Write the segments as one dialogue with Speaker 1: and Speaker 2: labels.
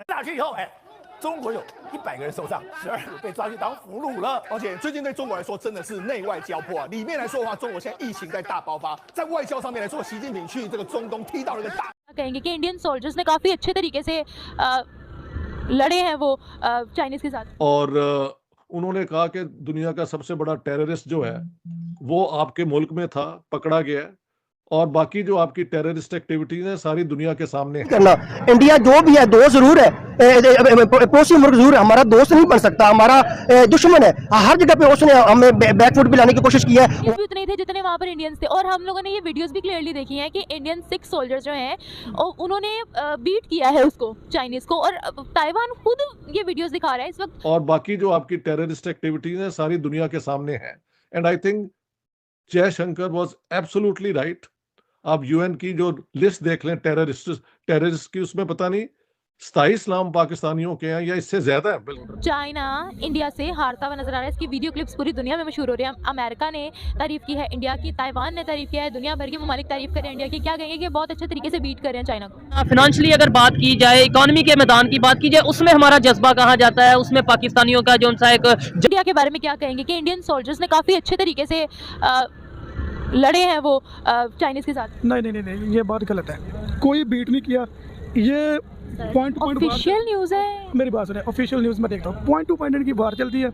Speaker 1: 打去以后，中国有100个人受伤，12个被抓去当俘虏了。
Speaker 2: 而且最近对中国来说真的是内外交迫啊。里面来说的话，中国现在疫情在大爆发；在外交上面来说，习近平去这个中东踢到了一个大。
Speaker 3: कहेंगे कि Indian soldiers ने काफी अच्छे तरीके से लड़े हैं वो चाइनीज के साथ।
Speaker 4: और उन्होंने कहा कि दुनिया का सबसे बड़ा टेररिस्ट जो है वो आपके मुल्क में था, पकड़ा गया है, और बाकी जो आपकी टेररिस्ट एक्टिविटीज हैं सारी दुनिया के सामने है।
Speaker 5: करना इंडिया जो भी है दोस्त जरूर है, पड़ोसी मुल्क जरूर है, हमारा दोस्त नहीं बन सकता, हमारा दुश्मन है। हर जगह पे उसने हमें बैकफुट पे लाने की कोशिश की है।
Speaker 3: भी उतने थे जितने वहाँ पर इंडियंस थे, और हम लोगों ने ये वीडियोस भी क्लियरली देखी हैं कि इंडियन 6 सोल्जर्स जो हैं उन्होंने बीट किया है उसको, चाइनीज को, और ताइवान खुद ये वीडियोस दिखा रहा है इस वक्त।
Speaker 4: और बाकी जो आपकी टेररिस्ट एक्टिविटीज हैं सारी दुनिया के सामने है। And I think Jaishankar was absolutely right. आप यूएन की जो लिस्ट देख लें टेररिस्ट की, उसमें पता नहीं 27 नाम पाकिस्तानियों के हैं या इससे ज्यादा है। बिल्कुल
Speaker 3: चाइना इंडिया से हारता हुआ नजर आ रहा है। इसकी वीडियो क्लिप्स पूरी दुनिया में मशहूर हो रही है। अमेरिका ने तारीफ की है इंडिया की, ताइवान ने तारीफ किया है, दुनिया भर के ममालिक तारीफ कर रहे हैं इंडिया की। क्या कहेंगे कि बहुत अच्छे तरीके से बीट कर रहे हैं चाइना को।
Speaker 6: फिनेंशियली अगर बात की जाए, इकोनॉमी के मैदान की बात की जाए, उसमें हमारा जज्बा कहाँ जाता है, उसमें पाकिस्तानियों का जो सा एक
Speaker 3: इंडिया के बारे में क्या कहेंगे कि इंडियन सोल्जर्स ने काफी अच्छे तरीके से लड़े हैं वो चाइनीज के साथ।
Speaker 7: नहीं, ये बात गलत है। कोई बीट नहीं किया। ये point two point
Speaker 3: official news है।
Speaker 7: मेरी बात सुने, ऑफिशियल न्यूज़ में देखता हूँ, पॉइंट टू पॉइंट इनकी बात चलती है।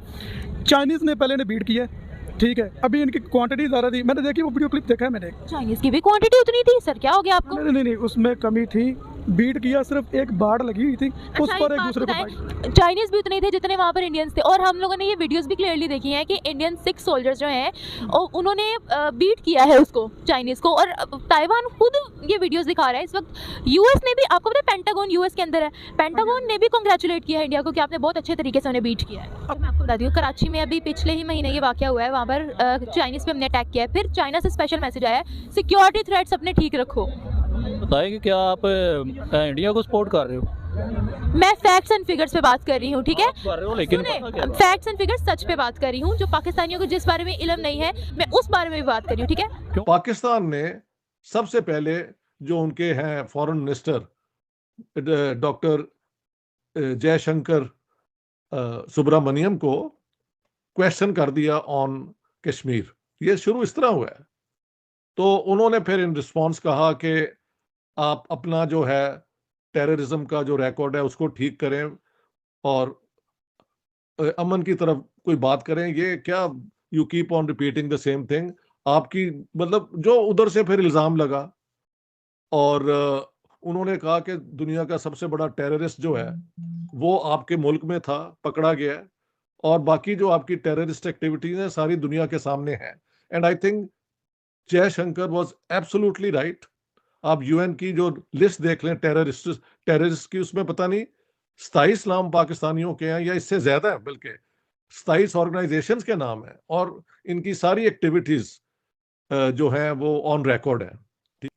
Speaker 7: चाइनीज़ ने पहले ने बीट किया है, ठीक है, अभी इनकी क्वांटिटी ज़्यादा थी। मैंने देखी वो वीडियो क्लिप देखा है मैंने।
Speaker 3: चाइनीज की भी क्वांटिटी उतनी थी सर, क्या हो गया आपको?
Speaker 7: नहीं, उसमें कमी थी। बीट किया, सिर्फ एक बाड़ लगी हुई थी, उस पर एक दूसरे को।
Speaker 3: चाइनीज भी उतने थे जितने वहाँ पर इंडियंस थे, और हम लोगों ने ये वीडियोस भी क्लियरली देखी हैं कि इंडियन 6 सोल्जर्स जो हैं उन्होंने बीट किया है उसको, चाइनीज को, और ताइवान खुद ये वीडियोस दिखा रहा है इस वक्त। यूएस ने भी, आपको पता है पेंटागन यूएस के अंदर है, पेंटागन ने भी कांग्रेचुलेट किया है इंडिया को कि आपने बहुत अच्छे तरीके से उन्हें बीट किया है। अब मैं आपको बताती हूँ, कराची में अभी पिछले ही महीने ये वाक़या हुआ है, वहाँ पर चाइनीज पे हमने अटैक किया है। फिर चाइना से स्पेशल मैसेज आया है, सिक्योरिटी थ्रेट्स अपने ठीक रखो।
Speaker 8: बताएं कि क्या आप इंडिया को सपोर्ट कर रहे हो?
Speaker 3: मैं फैक्ट्स एंड फिगर्स पे बात कर रही हूँ, ठीक है?
Speaker 8: कर रहे हो, लेकिन
Speaker 3: फैक्ट्स एंड फिगर्स सच पे बात कर रही हूँ। जो पाकिस्तानियों को जिस बारे में इल्म नहीं है, मैं उस बारे में भी बात कर रही हूँ, ठीक है?
Speaker 4: पाकिस्तान ने सबसे पहले जो उनके हैं foreign minister doctor Jaishankar Subrahmanyam को क्वेश्चन कर दिया ऑन कश्मीर। ये शुरू इस तरह हुआ है। तो उन्होंने फिर इन रिस्पॉन्स कहा कि आप अपना जो है टेररिज्म का जो रिकॉर्ड है उसको ठीक करें और अमन की तरफ कोई बात करें। ये क्या, you keep on repeating the same thing. आपकी मतलब जो उधर से फिर इल्जाम लगा, और उन्होंने कहा कि दुनिया का सबसे बड़ा टेररिस्ट जो है वो आपके मुल्क में था, पकड़ा गया है, और बाकी जो आपकी टेररिस्ट एक्टिविटीज हैं सारी दुनिया के सामने है। And I think Jaishankar was absolutely right. आप यूएन की जो लिस्ट देख लें टेररिस्ट की, उसमें पता नहीं 27 नाम पाकिस्तानियों के हैं या इससे ज्यादा है। बल्कि 27 ऑर्गेनाइजेशंस के नाम है, और इनकी सारी एक्टिविटीज जो है वो ऑन रिकॉर्ड है।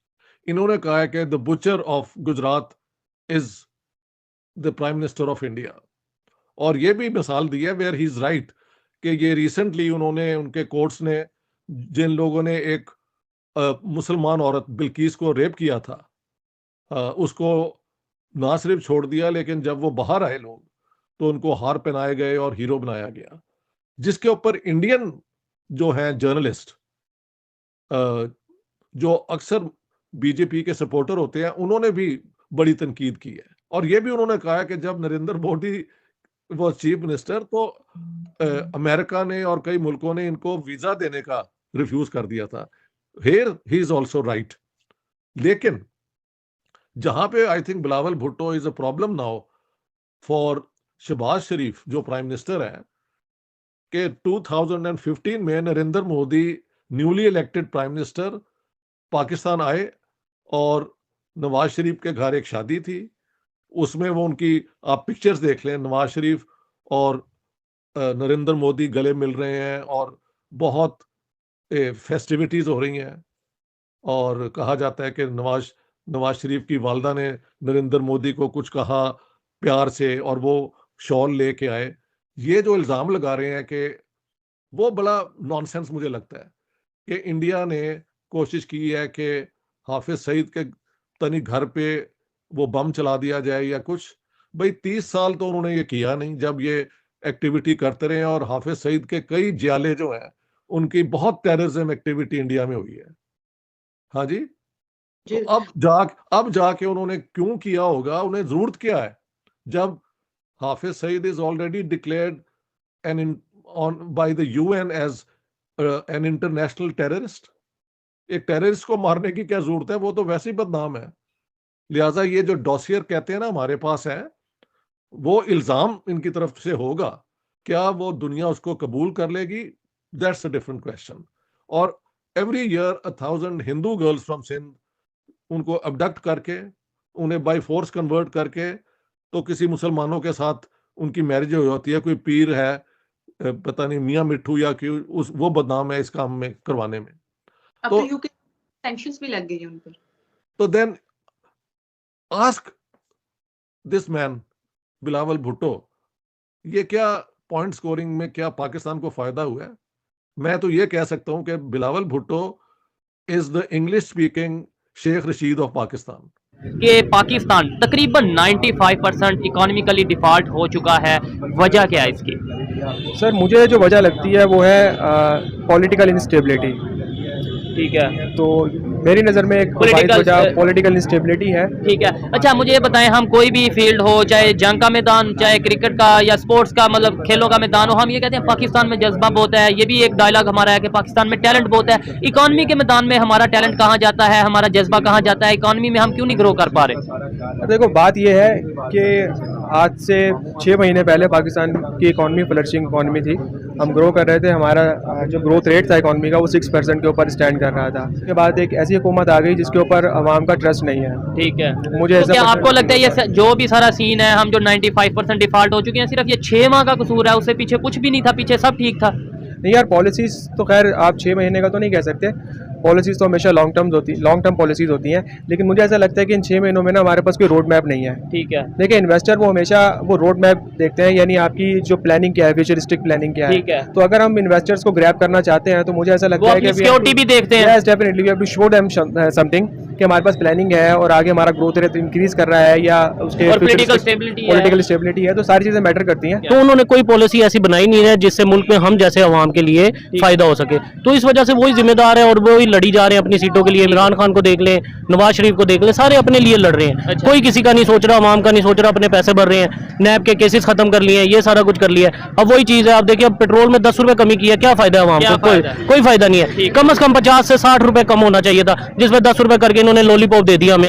Speaker 4: इन्होंने कहा है कि the butcher of Gujarat is the prime minister of India, और ये भी मिसाल दी है वेयर ही इज राइट कि ये रिसेंटली उन्होंने, उनके कोर्ट्स ने जिन लोगों ने एक मुसलमान औरत बिल्किस को रेप किया था, उसको ना सिर्फ छोड़ दिया, लेकिन जब वो बाहर आए लोग तो उनको हार पहनाए गए और हीरो बनाया गया, जिसके ऊपर इंडियन जो हैं जर्नलिस्ट जो अक्सर बीजेपी के सपोर्टर होते हैं, उन्होंने भी बड़ी तनकीद की है। और ये भी उन्होंने कहा कि जब नरेंद्र मोदी वो चीफ मिनिस्टर, तो अमेरिका ने और कई मुल्कों ने इनको वीजा देने का रिफ्यूज कर दिया था। Here he is also right. लेकिन जहां पे I think Bilawal Bhutto is a problem now for Shehbaz Sharif जो प्राइम मिनिस्टर है, कि 2015 में Narendra Modi newly elected prime minister Pakistan आए, और नवाज शरीफ के घर एक शादी थी, उसमें वो उनकी आप पिक्चर्स देख लें, नवाज शरीफ और नरेंद्र मोदी गले मिल रहे हैं और बहुत फेस्टिविटीज हो रही हैं, और कहा जाता है कि नवाज शरीफ की वालदा ने नरेंद्र मोदी को कुछ कहा प्यार से और वो शॉल लेके आए। ये जो इल्ज़ाम लगा रहे हैं कि वो बड़ा नॉनसेंस मुझे लगता है कि इंडिया ने कोशिश की है कि हाफिज सईद के तनी घर पे वो बम चला दिया जाए या कुछ, भाई 30 साल तो उन्होंने ये किया नहीं जब ये एक्टिविटी करते रहे, और हाफिज सईद के कई जियाले जो हैं उनकी बहुत टेररिज्म एक्टिविटी इंडिया में हुई है। हाँ जी, तो अब जाके उन्होंने क्यों किया होगा, उन्हें जरूरत क्या है, जब Hafiz Saeed is already declared by the UN as an international terrorist. एक टेररिस्ट को मारने की क्या जरूरत है, वो तो वैसे ही बदनाम है। लिहाजा ये जो डॉसियर कहते हैं ना हमारे पास है, वो इल्जाम इनकी तरफ से होगा, क्या वो दुनिया उसको कबूल कर लेगी, दैट्स अ डिफरेंट क्वेश्चन। और every year 1000 Hindu girls from Sindh उनको अबडक्ट करके उन्हें बाय फोर्स कन्वर्ट करके तो किसी मुसलमानों के साथ उनकी मैरिज हो जाती है। कोई पीर है, पता नहीं मियां मिट्ठू या क्यों, वो बदनाम है इस काम में करवाने में।
Speaker 9: अब तो यूके सैंक्शंस भी लग गए हैं उन पर।
Speaker 4: तो then ask this man Bilawal Bhutto, ये क्या पॉइंट स्कोरिंग में क्या पाकिस्तान को फायदा हुआ है? मैं तो ये कह सकता हूं कि Bilawal Bhutto is the English speaking Sheikh Rashid of Pakistan.
Speaker 6: कि पाकिस्तान तकरीबन 95% इकोनॉमिकली डिफॉल्ट हो चुका है, वजह क्या है इसकी?
Speaker 10: सर मुझे जो वजह लगती है वो है पॉलिटिकल इंस्टेबिलिटी।
Speaker 6: ठीक है,
Speaker 10: तो मेरी नज़र में एक वजह पॉलिटिकल इंस्टेबिलिटी है।
Speaker 6: ठीक है। अच्छा मुझे ये बताएं, हम कोई भी फील्ड हो, चाहे जंग का मैदान, चाहे क्रिकेट का या स्पोर्ट्स का, मतलब खेलों का मैदान हो, हम ये कहते हैं पाकिस्तान में जज्बा बहुत है। ये भी एक डायलॉग हमारा है कि पाकिस्तान में टैलेंट बहुत है। इकॉनमी के मैदान में हमारा टैलेंट कहाँ जाता है, हमारा जज्बा कहाँ जाता है? इकॉनमी में हम क्यों नहीं ग्रो कर पा रहे?
Speaker 10: देखो बात यह है कि आज से 6 महीने पहले पाकिस्तान की इकॉनमी फ्लरिशिंग इकॉनमी थी, हम ग्रो कर रहे थे, हमारा जो ग्रोथ रेट था इकॉनमी का वो 6% के ऊपर स्टैंड कर रहा था। उसके बाद एक ऐसी हुकूमत आ गई जिसके ऊपर अवाम का ट्रस्ट नहीं है।
Speaker 6: ठीक है,
Speaker 10: मुझे
Speaker 6: तो क्या आपको लगता है ये जो भी सारा सीन है, हम जो 95% डिफॉल्ट हो चुके हैं, सिर्फ ये 6 माह का कसूर है? उससे पीछे कुछ भी नहीं था, पीछे सब ठीक था?
Speaker 10: नहीं यार, पॉलिसीज़ तो खैर आप 6 महीने का तो नहीं कह सकते, पॉलिसीज़ तो हमेशा लॉन्ग टर्म पॉलिसीज़ होती हैं, लेकिन मुझे ऐसा लगता है कि इन 6 महीनों में ना हमारे पास कोई रोड मैप नहीं है।
Speaker 6: ठीक है,
Speaker 10: देखिए इन्वेस्टर वो हमेशा वो रोड मैप देखते हैं, यानी आपकी जो प्लानिंग क्या है, फ्यूचरिस्टिक प्लानिंग क्या है।
Speaker 6: ठीक है,
Speaker 10: तो अगर हम इन्वेस्टर्स को ग्रैब करना चाहते हैं तो मुझे ऐसा लगता है कि
Speaker 6: सिक्योरिटी भी देखते हैं।
Speaker 10: Yes definitely we have to show them something कि हमारे पास प्लानिंग है और आगे हमारा ग्रोथ रेट इंक्रीज कर रहा है या उसके
Speaker 6: पॉलिटिकल
Speaker 10: स्टेबिलिटी है, तो सारी चीजें मैटर करती हैं।
Speaker 8: तो उन्होंने कोई पॉलिसी ऐसी बनाई नहीं है जिससे मुल्क में हम जैसे अवाम के लिए फायदा हो सके, तो इस वजह से वही जिम्मेदार है और वही लड़ी जा रहे हैं अपनी सीटों के लिए। इमरान खान को देख लें, नवाज शरीफ को देख लें, सारे अपने लिए लड़ रहे हैं।
Speaker 6: अच्छा।
Speaker 8: कोई किसी का नहीं सोच रहा, अवाम का नहीं सोच रहा, अपने पैसे भर रहे हैं, नैब के केसेस खत्म कर लिए हैं, ये सारा कुछ कर लिया है। अब वही चीज है, आप देखिए अब पेट्रोल में 10 रुपए कमी की है, क्या फायदा है अवाम को? कोई फायदा नहीं है। कम से कम 50 से 60 रुपए कम होना चाहिए था, जिसमें 10 रुपए करके इन्होंने लॉलीपॉप दे दिया हमें।